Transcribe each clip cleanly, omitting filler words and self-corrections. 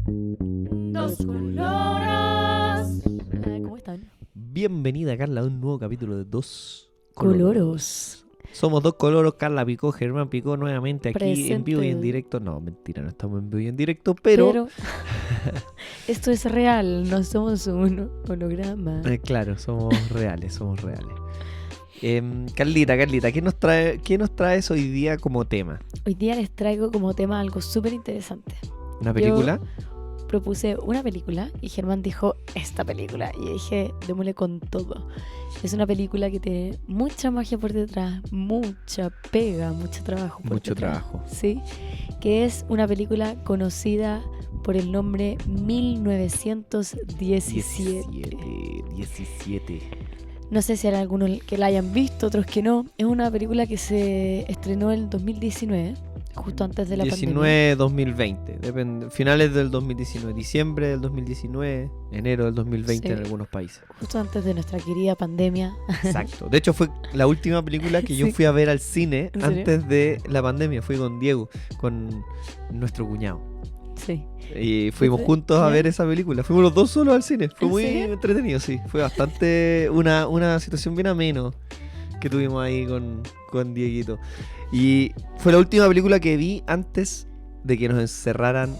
Dos coloros. ¿Cómo están? Bienvenida, Carla, a un nuevo capítulo de Dos Coloros. Somos Dos Coloros, Carla Picó, Germán Picó, nuevamente aquí en vivo y en Presente. directo. No, mentira, no estamos en vivo y en directo, pero Esto es real, no somos un holograma. claro, somos reales, somos reales. Carlita, ¿qué nos traes hoy día como tema? Hoy día les traigo como tema algo súper interesante. ¿Una película? Propuse una película y Germán dijo esta película y dije démosle con todo. Es una película que tiene mucha magia por detrás, mucha pega, mucho trabajo por Mucho detrás. trabajo. Sí, que es una película conocida por el nombre 1917. 17. No sé si hay algunos que la hayan visto, otros que no. Es una película que se estrenó en 2019, justo antes de la pandemia. 19-2020, depende, finales del 2019, diciembre del 2019, enero del 2020 Sí. en algunos países. Justo antes de nuestra querida pandemia. Exacto. De hecho, fue la última película que yo Sí. fui a ver al cine ¿En serio? antes de la pandemia. Fui con Diego, con nuestro cuñado. Sí. Y fuimos ¿Fuiste? juntos a ¿Ya? ver esa película. Fuimos los dos solos al cine. Fue ¿En muy serio? entretenido, sí. Fue bastante una situación bien ameno que tuvimos ahí con Dieguito. Y fue la última película que vi antes de que nos encerraran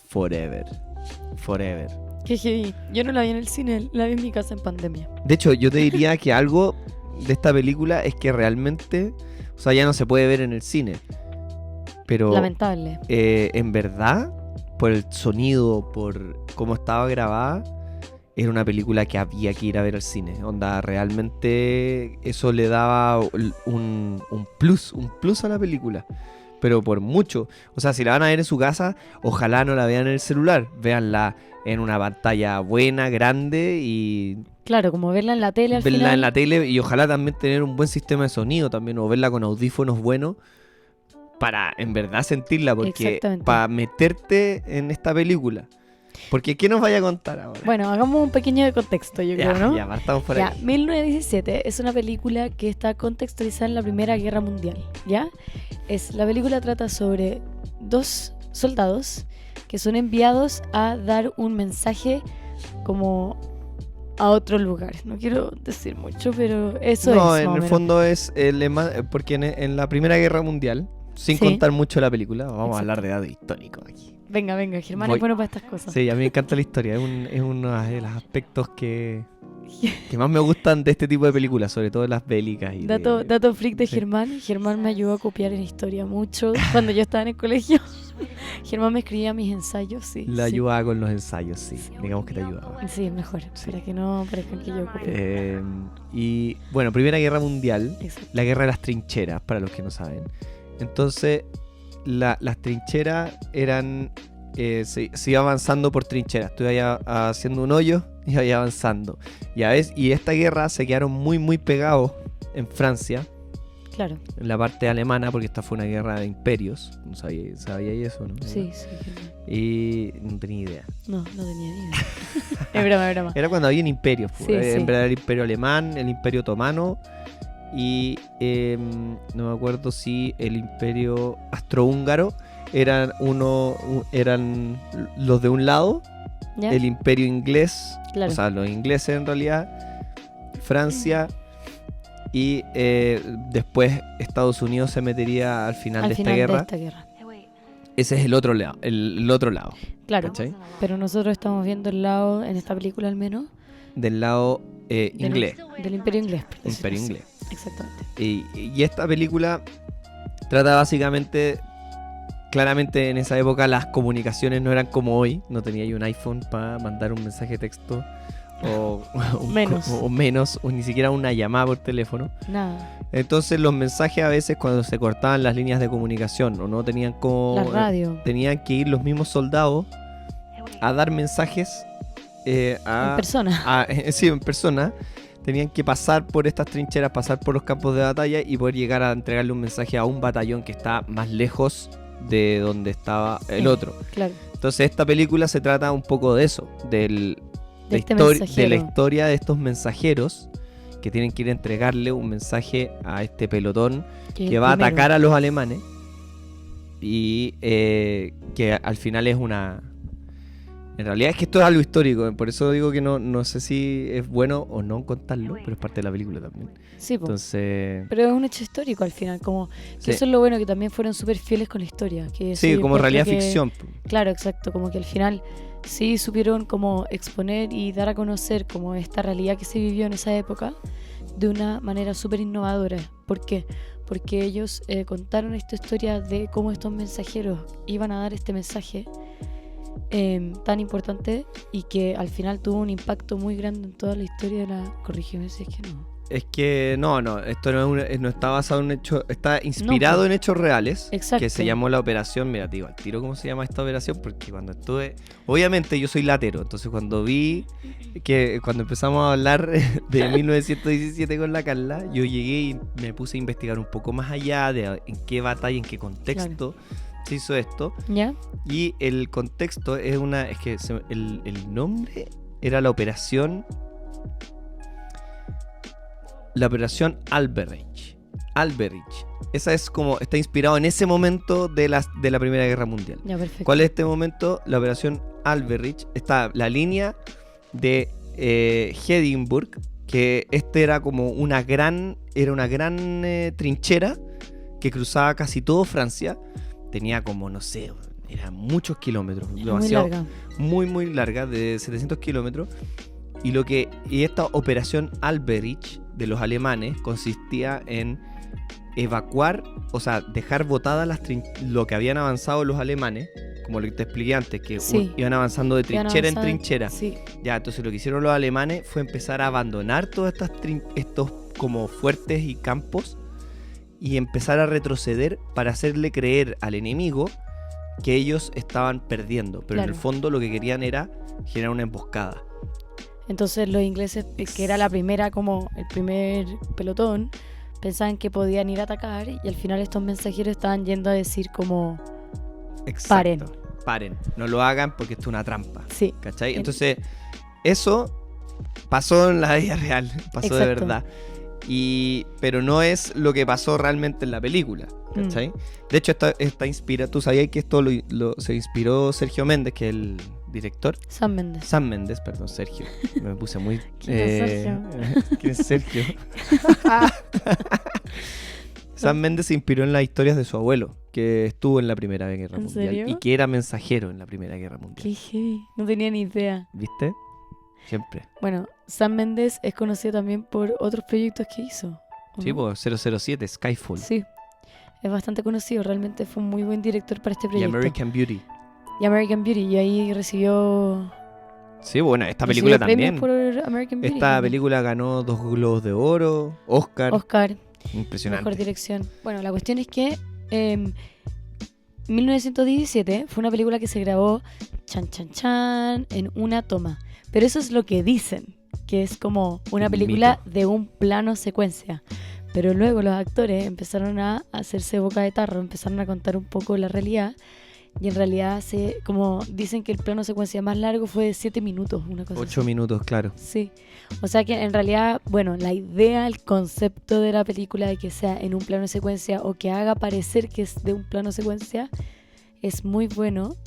forever. Forever. Qué heavy. Yo no la vi en el cine, la vi en mi casa en pandemia. De hecho, yo te diría que algo de esta película es que realmente, o sea, ya no se puede ver en el cine. Pero Lamentable. en verdad, por el sonido, por cómo estaba grabada, era una película que había que ir a ver al cine. Onda, realmente eso le daba un plus a la película. Pero por mucho. O sea, si la van a ver en su casa, ojalá no la vean en el celular. Véanla en una pantalla buena, grande y Claro, como verla en la tele al verla final. en la tele y ojalá también tener un buen sistema de sonido también o verla con audífonos buenos para en verdad sentirla porque Exactamente. para meterte en esta película. Porque ¿qué nos vaya a contar ahora? Bueno, hagamos un pequeño de contexto, yo creo, ¿no? Ya, partamos por Ya, ahí. 1917 es una película que está contextualizada en la Primera Guerra Mundial, ¿ya? La película trata sobre dos soldados que son enviados a dar un mensaje como a otro lugar. No quiero decir mucho, pero eso No, es en más o el menos. fondo es porque en la Primera Guerra Mundial, sin Sí. contar mucho la película, vamos Exacto. a hablar de datos históricos aquí. Venga, Germán Voy. es bueno para estas cosas. Sí, a mí me encanta la historia, es uno de los aspectos que más me gustan de este tipo de películas, sobre todo las bélicas. Y Dato freak de sí. Germán. Germán me ayudó a copiar en historia mucho cuando yo estaba en el colegio. Germán me escribía mis ensayos, sí. La sí. ayudaba con los ensayos, sí, digamos que te ayudaba. Sí, es mejor. Sí. Para que no parezca que yo copie. Y bueno, Primera Guerra Mundial, Exacto. la guerra de las trincheras, para los que no saben. Entonces, las trincheras eran. Se iba avanzando por trincheras. Tú ibas haciendo un hoyo y ibas avanzando. Y esta guerra se quedaron muy, muy pegados en Francia, Claro. en la parte alemana, porque esta fue una guerra de imperios. ¿No sabía eso, no? Sí, sí. Germán. Y no tenía idea. No tenía ni idea. Es broma, es broma. Era cuando habían imperios. Sí, sí. En verdad el imperio alemán, el imperio otomano y no me acuerdo si el imperio austrohúngaro eran los de un lado, ¿Ya? el imperio inglés, Claro. o sea, los ingleses en realidad, Francia y después Estados Unidos se metería al final Al de final esta guerra. de esta guerra. Ese es el otro lado, el otro lado, Claro. ¿cachai? Pero nosotros estamos viendo el lado, en esta película al menos, Del lado inglés, del Imperio Inglés. por decirlo imperio así. inglés. Exactamente. Y esta película trata básicamente, claramente en esa época las comunicaciones no eran como hoy, no tenía yo un iPhone para mandar un mensaje de texto o Menos. o ni siquiera una llamada por teléfono. Nada. Entonces los mensajes a veces cuando se cortaban las líneas de comunicación o no tenían como... La radio. Tenían que ir los mismos soldados a dar mensajes En persona. sí, en persona. Tenían que pasar por estas trincheras, pasar por los campos de batalla y poder llegar a entregarle un mensaje a un batallón que está más lejos de donde estaba el Sí. otro. Claro. Entonces esta película se trata un poco de eso, De este de la mensajero. historia de estos mensajeros que tienen que ir a entregarle un mensaje a este pelotón que va a atacar a los alemanes y que al final es En realidad es que esto es algo histórico, por eso digo que no sé si es bueno o no contarlo, pero es parte de la película también. Sí, po. Entonces, Pero es un hecho histórico al final, como que sí, eso es lo bueno, que también fueron súper fieles con la historia. Que eso sí, yo como encuentro realidad que- ficción. Claro, exacto, como que al final sí supieron como exponer y dar a conocer como esta realidad que se vivió en esa época de una manera súper innovadora. ¿Por qué? Porque ellos contaron esta historia de cómo estos mensajeros iban a dar este mensaje tan importante y que al final tuvo un impacto muy grande en toda la historia de la... Corrígeme si es que no. Es que no, esto no está basado en un hecho, está inspirado No, en hechos reales, Exacto. que se llamó la operación, mira, te digo al tiro cómo se llama esta operación, porque cuando estuve, obviamente yo soy latero, entonces cuando empezamos a hablar de 1917 con la Carla, yo llegué y me puse a investigar un poco más allá de en qué batalla, en qué contexto se hizo esto, ¿Ya? y el contexto es el nombre era la operación Alberich. Esa es como, está inspirado en ese momento de la Primera Guerra Mundial. Ya, perfecto. ¿Cuál es este momento? La operación Alberich. Está la línea de Hindenburg, que era como una gran trinchera que cruzaba casi todo Francia. Tenía como, no sé, eran muchos kilómetros. Muy Demasiado, larga. muy larga, de 700 kilómetros. Y esta operación Alberich de los alemanes consistía en evacuar, o sea, dejar botadas lo que habían avanzado los alemanes, como lo que te expliqué antes, que Sí. iban avanzando de Iban trinchera en avanzando, trinchera. Sí, Ya, entonces lo que hicieron los alemanes fue empezar a abandonar todos estos como fuertes y campos y empezar a retroceder para hacerle creer al enemigo que ellos estaban perdiendo, pero en Claro. el fondo lo que querían era generar una emboscada. entonces los ingleses, que era la primera, como el primer pelotón, pensaban que podían ir a atacar y al final estos mensajeros estaban yendo a decir como, Exacto. Paren, no lo hagan porque esto es una trampa, sí, ¿cachai? Entonces, eso pasó en la vida real, pasó de Exacto. verdad. Pero no es lo que pasó realmente en la película, ¿cachai? De hecho, está inspirado. ¿Tú sabías que esto se inspiró Sergio Méndez, que es el director? Sam Mendes. Sam Méndez, perdón, Sergio. Me puse muy... ¿Quién es Sergio? ¿Quién es Sergio? Sam Méndez se inspiró en las historias de su abuelo, que estuvo en la Primera Guerra ¿En Mundial serio? y que era mensajero en la Primera Guerra Mundial. Qué heavy, no tenía ni idea. ¿Viste? Siempre. Bueno, Sam Mendes es conocido también por otros proyectos que hizo. ¿o Sí, no? pues 007, Skyfall. Sí, es bastante conocido, realmente fue un muy buen director para este Y proyecto. American Beauty. Y American Beauty, y ahí recibió... Sí, bueno, esta recibió película premios también. por American Beauty. Esta también. película ganó 2 Globos de Oro, Oscar. Oscar, Impresionante. mejor dirección. Bueno, la cuestión es que 1917 fue una película que se grabó en una toma. Pero eso es lo que dicen, que es como una Un película mito. de un plano secuencia. Pero luego los actores empezaron a hacerse boca de tarro, empezaron a contar un poco la realidad. Y en realidad, como dicen que el plano secuencia más largo fue de 7 minutos, una cosa 8 así. minutos, claro. Sí, o sea que en realidad, bueno, la idea, el concepto de la película de que sea en un plano secuencia o que haga parecer que es de un plano secuencia es muy bueno,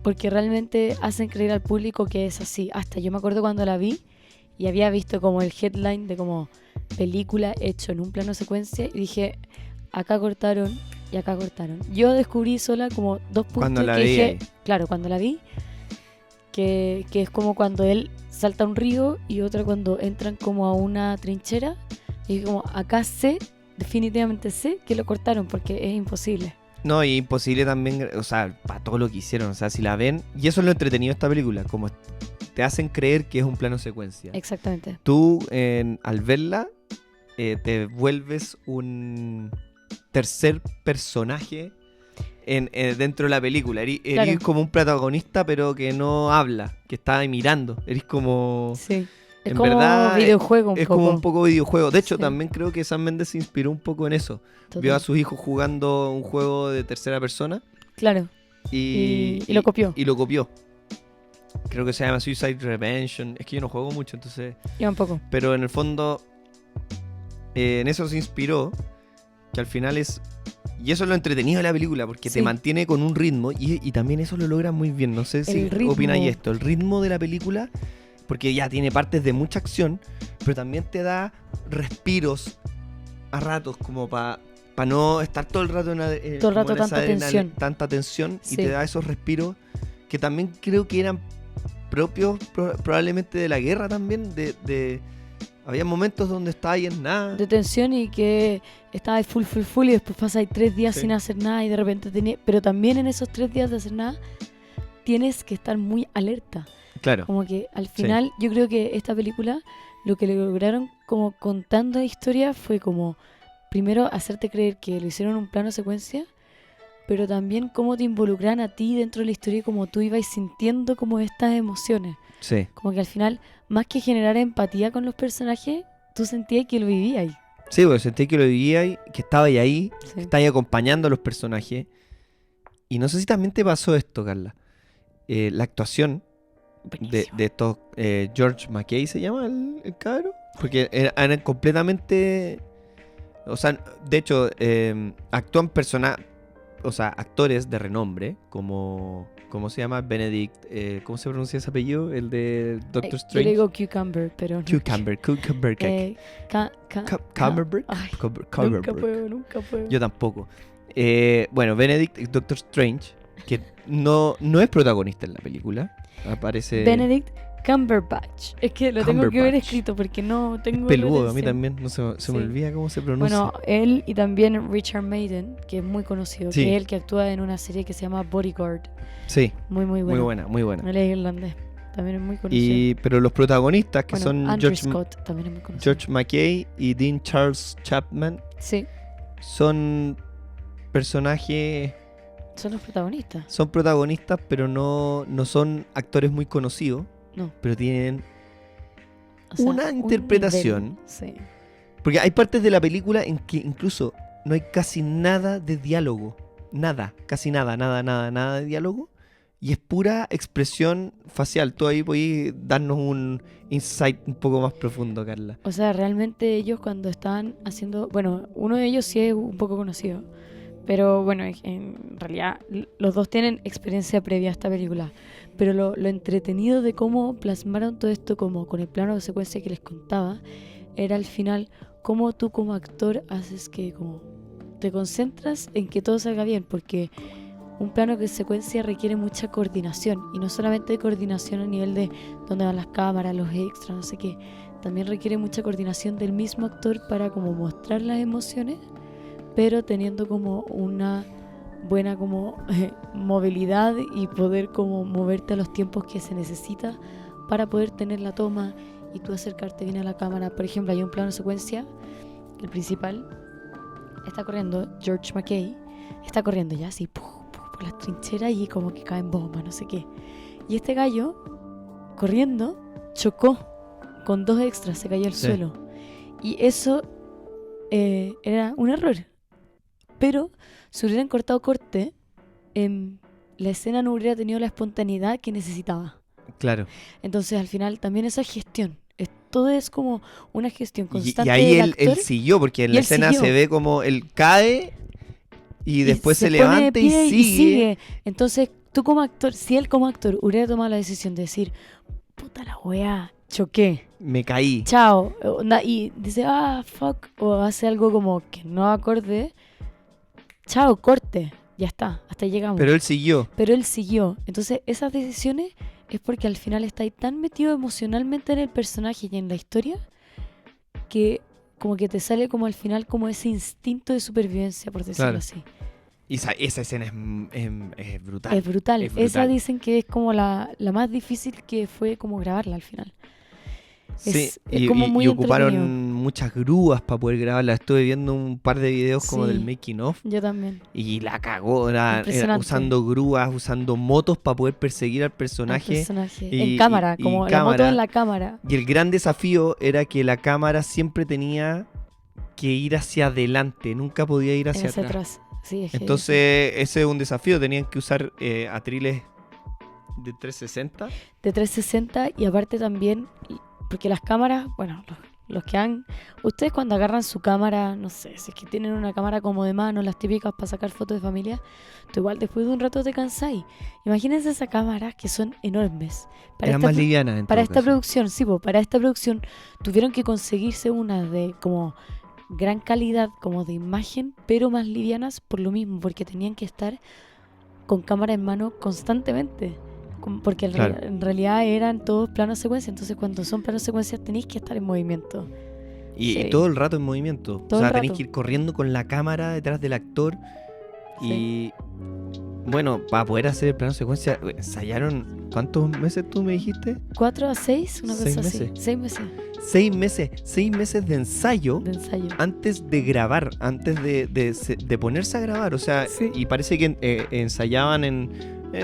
porque realmente hacen creer al público que es así. Hasta yo me acuerdo cuando la vi y había visto como el headline de como película hecho en un plano secuencia y dije, acá cortaron y acá cortaron. Yo descubrí sola como 2 puntos Cuando la que vi dije, ahí. claro, cuando la vi, que es como cuando él salta a un río y otra cuando entran como a una trinchera. Y dije como, acá definitivamente sé que lo cortaron porque es imposible. No, y imposible también, o sea, para todo lo que hicieron, o sea, si la ven, y eso es lo entretenido de esta película, como te hacen creer que es un plano secuencia. Exactamente. Tú, al verla, te vuelves un tercer personaje dentro de la película. Eres Claro. como un protagonista, pero que no habla, que está ahí mirando. Eres como... Sí. Es En como verdad, videojuego un es poco. como un poco videojuego. De hecho, Sí. también creo que Sam Mendes se inspiró un poco en eso. Total. Vio a sus hijos jugando un juego de tercera persona Claro. y lo copió. Y lo copió. Creo que se llama Suicide Revenge. Es que yo no juego mucho, entonces... Yo un poco. Pero en el fondo, en eso se inspiró, que al final es... Y eso es lo entretenido de la película, porque Sí. te mantiene con un ritmo y también eso lo logra muy bien. No sé si El ritmo. opináis esto. El ritmo de la película, porque ya tiene partes de mucha acción, pero también te da respiros a ratos como para no estar todo el rato Todo el rato como en esa tanta tensión. y Sí. te da esos respiros que también creo que eran propios probablemente de la guerra también, había momentos donde estaba ahí en nada. De tensión y que estaba full y después pasáis 3 días Sí. sin hacer nada y de repente tenía... Pero también en esos 3 días de hacer nada tienes que estar muy alerta. Claro, Como que al final yo creo que esta película lo que le lograron como contando la historia fue como primero hacerte creer que lo hicieron en un plano secuencia, pero también cómo te involucran a ti dentro de la historia y cómo tú ibas sintiendo como estas emociones. sí. Como que al final, más que generar empatía con los personajes, tú sentías que lo vivías. Sí, porque sentí que lo vivía y que estaba ahí, Sí. que estaba ahí acompañando a los personajes. Y no sé si también te pasó esto, Carla. La actuación Buenísimo. de estos... George McKay se llama el cabro. Porque eran completamente... O sea, de hecho, actúan actores de renombre, como... ¿Cómo se llama? Benedict... ¿Cómo se pronuncia ese apellido? El de Doctor Yo Strange. le digo Cucumber, pero no. Cumberbatch. Cumberbatch. Ay, Cumberbatch. nunca puedo. Yo tampoco. Bueno, Benedict Doctor Strange, que no es protagonista en la película. Aparece... Benedict Cumberbatch. Es que lo tengo que ver Cumberbatch. escrito porque no tengo Peludo, a mí retención. también. No se Sí. me olvida cómo se pronuncia. Bueno, él y también Richard Madden, que es muy conocido, Sí. que es el que actúa en una serie que se llama Bodyguard. Sí, Muy muy bueno. buena, muy buena. Él es irlandés. También es muy conocido. Pero los protagonistas, que Bueno, son Andrew Scott también es muy conocido. George McKay y Dean Charles Chapman, Sí, son personajes... son los protagonistas. Son protagonistas, pero no son actores muy conocidos. No. Pero tienen... O sea, Una un interpretación. nivel. Sí. Porque hay partes de la película en que incluso no hay casi nada de diálogo. Nada, casi nada de diálogo. Y es pura expresión facial. Tú ahí podés darnos un insight un poco más profundo, Carla. O sea, realmente ellos cuando estaban haciendo... Bueno, uno de ellos sí es un poco conocido. Pero bueno, en realidad los dos tienen experiencia previa a esta película. Pero lo entretenido de cómo plasmaron todo esto como con el plano de secuencia que les contaba, era al final cómo tú como actor haces que como te concentras en que todo salga bien. Porque un plano de secuencia requiere mucha coordinación. Y no solamente coordinación a nivel de dónde van las cámaras, los extras, no sé qué. También requiere mucha coordinación del mismo actor para como mostrar las emociones, pero teniendo como una buena como movilidad y poder como moverte a los tiempos que se necesita para poder tener la toma y tú acercarte bien a la cámara. Por ejemplo, hay un plano de secuencia, el principal está corriendo, George McKay está corriendo ya así por las trincheras y como que caen bombas, no sé qué. Y este gallo corriendo chocó con 2 extras, se cayó al Sí. suelo. Y eso era un error. Pero si hubieran cortado corte, la escena no hubiera tenido la espontaneidad que necesitaba. Claro. Entonces al final también esa gestión. Todo es como una gestión Y constante ahí del él actor. siguió, porque en y la él escena siguió. se ve como él cae y después se pone de levanta y pie sigue. Entonces tú como actor, si él como actor hubiera tomado la decisión de decir, puta la wea, choqué, Me caí. chao, onda, y dice, fuck, o hace algo como que no acorde, chao, corte, ya está, hasta ahí llegamos. Pero él siguió. Pero él siguió. Entonces esas decisiones es porque al final está ahí tan metido emocionalmente en el personaje y en la historia que como que te sale como al final como ese instinto de supervivencia, por decirlo Claro. así. Y esa escena es brutal. Es brutal. Es brutal. Esa dicen que es como la más difícil, que fue como grabarla al final. Sí, es como muy y ocuparon entretenido. muchas grúas para poder grabarla. Estuve viendo un par de videos como Sí. del making of Yo también. y la cagó. Era Impresionante. usando grúas, usando motos para poder perseguir al personaje. Al personaje. y- en cámara, y como la cámara. moto en la cámara. Y el gran desafío era que la cámara siempre tenía que ir hacia adelante, nunca podía ir hacia Hacia atrás. atrás. Sí, es que Entonces ese es un desafío. Tenían que usar atriles de 360. de 360 y aparte también, porque las cámaras, bueno, los que han... Ustedes cuando agarran su cámara, no sé, si es que tienen una cámara como de mano, las típicas para sacar fotos de familia, tú igual después de un rato te cansáis. Imagínense esas cámaras que son enormes. Eran más livianas en Para todo esta caso. producción, sí, para esta producción tuvieron que conseguirse unas de como gran calidad, como de imagen, pero más livianas por lo mismo, porque tenían que estar con cámara en mano constantemente. Porque Claro. en realidad eran todos planos secuencia, entonces cuando son planos secuencias tenéis que estar en movimiento. Y Sí. todo el rato en movimiento. Todo o sea, el tenéis rato. que ir corriendo con la cámara detrás del actor. Sí. Y bueno, para poder hacer el plano secuencia, ensayaron. ¿Cuántos meses tú me dijiste? 4 a 6, una 6 cosa así. meses. 6 meses 6 meses de ensayo de ensayo. antes de grabar, antes de ponerse a grabar. O sea, Sí. y parece que ensayaban en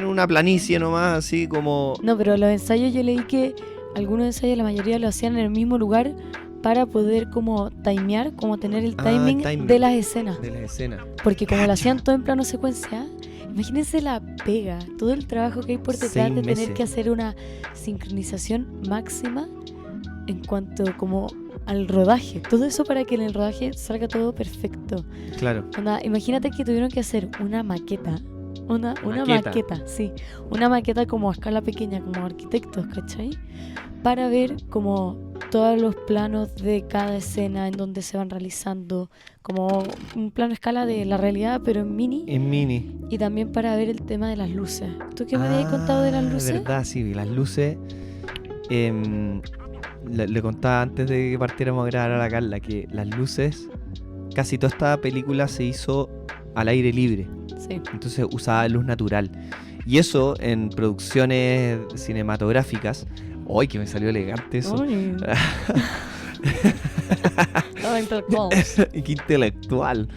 una planicie nomás, así como. No, pero los ensayos yo leí que algunos ensayos, la mayoría lo hacían en el mismo lugar para poder como timear, como tener el timing timing. de las escenas. De las escenas. Porque como lo Cacha. hacían todo en plano secuencia, imagínense la pega, todo el trabajo que hay por detrás 6 de tener meses. que hacer una sincronización máxima en cuanto como al rodaje. Todo eso para que en el rodaje salga todo perfecto. Claro. Onda, imagínate que tuvieron que hacer una maqueta. Una Maqueta. maqueta, sí. Una maqueta como a escala pequeña, como arquitectos, ¿cachai? Para ver como todos los planos de cada escena en donde se van realizando, como un plano a escala de la realidad, pero en mini. En mini. Y también para ver el tema de las luces. ¿Tú qué me habías contado de las luces? Verdad, sí, las luces. Le contaba antes de que partiéramos a grabar a la Carla que las luces, casi toda esta película se hizo al aire libre. Sí. Entonces usaba luz natural. Y eso en producciones cinematográficas. ¡Ay, que me salió elegante eso! Ay. No, intelectual. ¡Qué intelectual!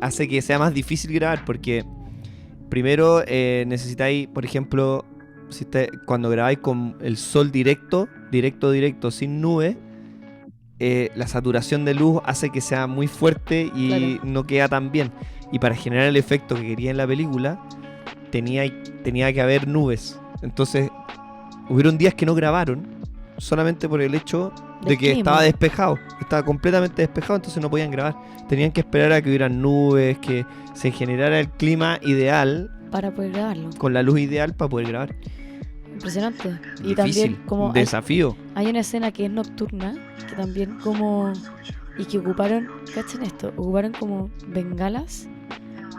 Hace que sea más difícil grabar porque primero necesitáis, por ejemplo, cuando grabáis con el sol directo, sin nube, la saturación de luz hace que sea muy fuerte y Claro. no queda tan bien. Y para generar el efecto que quería en la película, tenía que haber nubes. Entonces, hubieron días que no grabaron solamente por el hecho de Del que clima. estaba despejado. Estaba completamente despejado, entonces no podían grabar. Tenían que esperar a que hubieran nubes, que se generara el clima ideal, Para poder grabarlo. con la luz ideal para poder grabar. Impresionante. Y Difícil, también como hay, desafío. hay una escena que es nocturna, que también como... Y que ocuparon, ¿cachan esto? Ocuparon como bengalas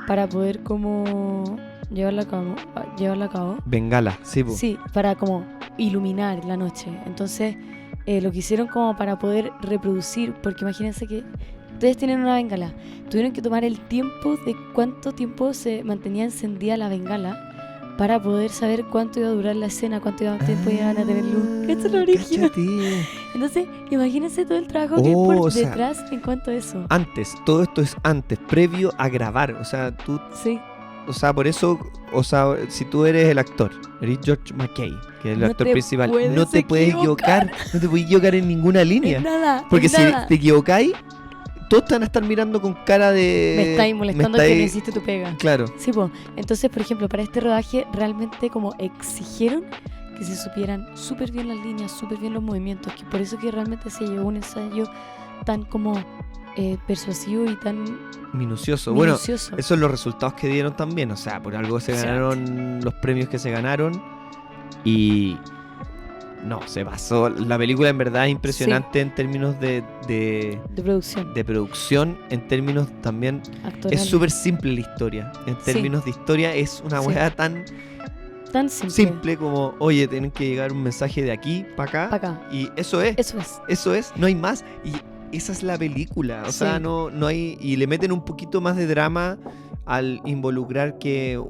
para poder como llevarla a cabo. Bengala, sí, po. Sí, para como iluminar la noche. Entonces, lo que hicieron como para poder reproducir, porque imagínense que ustedes tienen una bengala, tuvieron que tomar el tiempo de cuánto tiempo se mantenía encendida la bengala para poder saber cuánto iba a durar la escena, cuánto tiempo iban a tener luz. ¿Cachai lo original? Cáchate. Entonces, imagínense todo el trabajo que hay Oh, por o sea, detrás en cuanto a eso. Antes, todo esto es antes, previo a grabar. O sea, tú, Sí, o sea, por eso, o sea, si tú eres el actor, eres George McKay, que es el No actor te principal, puedes no te puedes equivocar, no te puedes equivocar en ninguna línea. en nada. Porque en si nada. te equivocáis, todos te van a estar mirando con cara de... Me estáis molestando me que no estáis- hiciste tu pega. Claro, Sí, pues. Entonces, por ejemplo, para este rodaje realmente como exigieron que se supieran súper bien las líneas, súper bien los movimientos, que por eso que realmente se llevó un ensayo tan como persuasivo y tan minucioso. Bueno, minucioso. esos son los resultados que dieron también. O sea, por algo se Impresionante. ganaron los premios que se ganaron. Y... No, se pasó. La película en verdad es impresionante en términos de de producción producción, en términos también... actoral. Es súper simple la historia. En Sí. términos de historia es una Sí. weá tan tan simple. simple como, oye, tienen que llegar un mensaje de aquí para acá. Pa' acá. Y eso es. Eso es. No hay más. Y esa es la película. O sea, Sí. no hay. Y le meten un poquito más de drama al involucrar que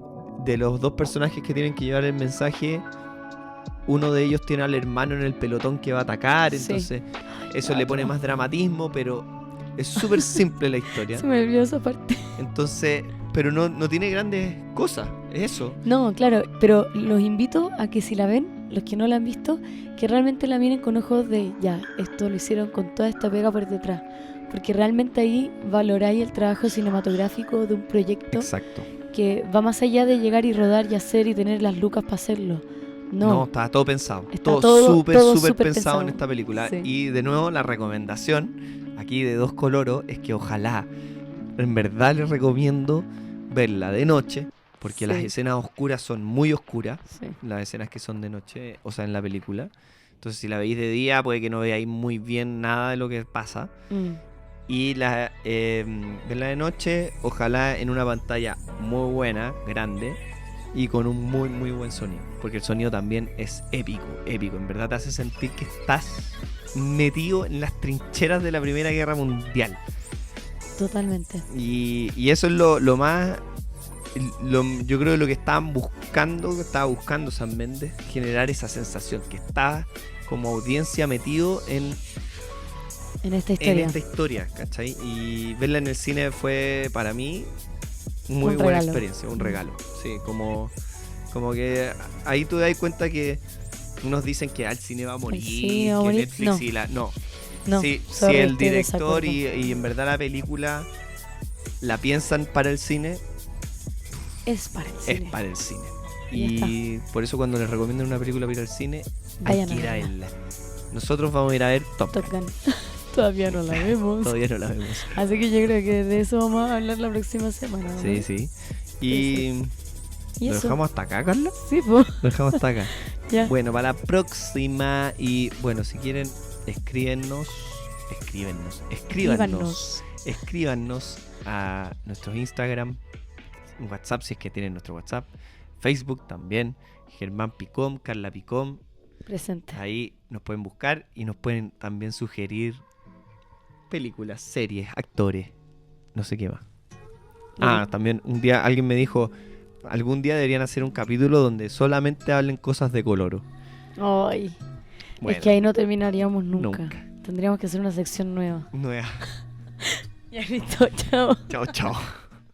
de los dos personajes que tienen que llevar el mensaje, uno de ellos tiene al hermano en el pelotón que va a atacar. Sí. Entonces, eso Claro. le pone más dramatismo, pero es súper simple la historia. Se me olvidó esa parte. Entonces, pero no tiene grandes cosas. Es eso. No, claro, pero los invito a que si la ven, los que no la han visto, que realmente la miren con ojos de ya, esto lo hicieron con toda esta pega por detrás. Porque realmente ahí valoráis el trabajo cinematográfico de un proyecto Exacto. que va más allá de llegar y rodar y hacer y tener las lucas para hacerlo. No, estaba todo pensado. Está Todo todo súper súper pensado pensado. en esta película. Sí. Y de nuevo, la recomendación aquí de Dos Coloros es que ojalá, en verdad les recomiendo verla de noche, porque Sí. las escenas oscuras son muy oscuras, Sí. las escenas que son de noche, o sea, en la película. Entonces, si la veis de día, puede que no veáis muy bien nada de lo que pasa. Y verla de noche, ojalá en una pantalla muy buena, grande, y con un muy, muy buen sonido. Porque el sonido también es épico, épico. En verdad te hace sentir que estás metido en las trincheras de la Primera Guerra Mundial. Totalmente. Y eso es lo más... yo creo que lo que estaba buscando Sam Mendes, generar esa sensación, que está como audiencia metido en esta historia, ¿cachai? Y verla en el cine fue para mí muy Un buena regalo. experiencia, un regalo. Sí, como que ahí tú te das cuenta que unos dicen que al cine va a morir, cine va a que morir. Netflix No. y la... No, No, sí, sorry, si el estoy de director desacuerdo. y en verdad la película la piensan para el cine, Es para el es cine. para el cine. Ya Y por eso cuando les recomiendan una película para ir al cine, hay Vayan que a ir a verla. verla. Nosotros vamos a ir a ver Top Gun. Top Gun. Todavía no la vemos. Todavía no la vemos. Así que yo creo que de eso vamos a hablar la próxima semana. ¿no? Sí, sí. Y ¿Y ¿lo eso? dejamos hasta acá, Carla? Sí, pues. Lo dejamos hasta acá. Ya. Bueno, para la próxima. Y bueno, si quieren, escríbanos a nuestros Instagram, WhatsApp, si es que tienen nuestro WhatsApp, Facebook también, Germán Picom, Carla Picom. Presente. Ahí nos pueden buscar y nos pueden también sugerir películas, series, actores, no sé qué más. También un día alguien me dijo, algún día deberían hacer un capítulo donde solamente hablen cosas de Coloro. Ay, Bueno, es que ahí no terminaríamos nunca. nunca. Tendríamos que hacer una sección nueva. nueva. Ya listo, chao. Chao, chao.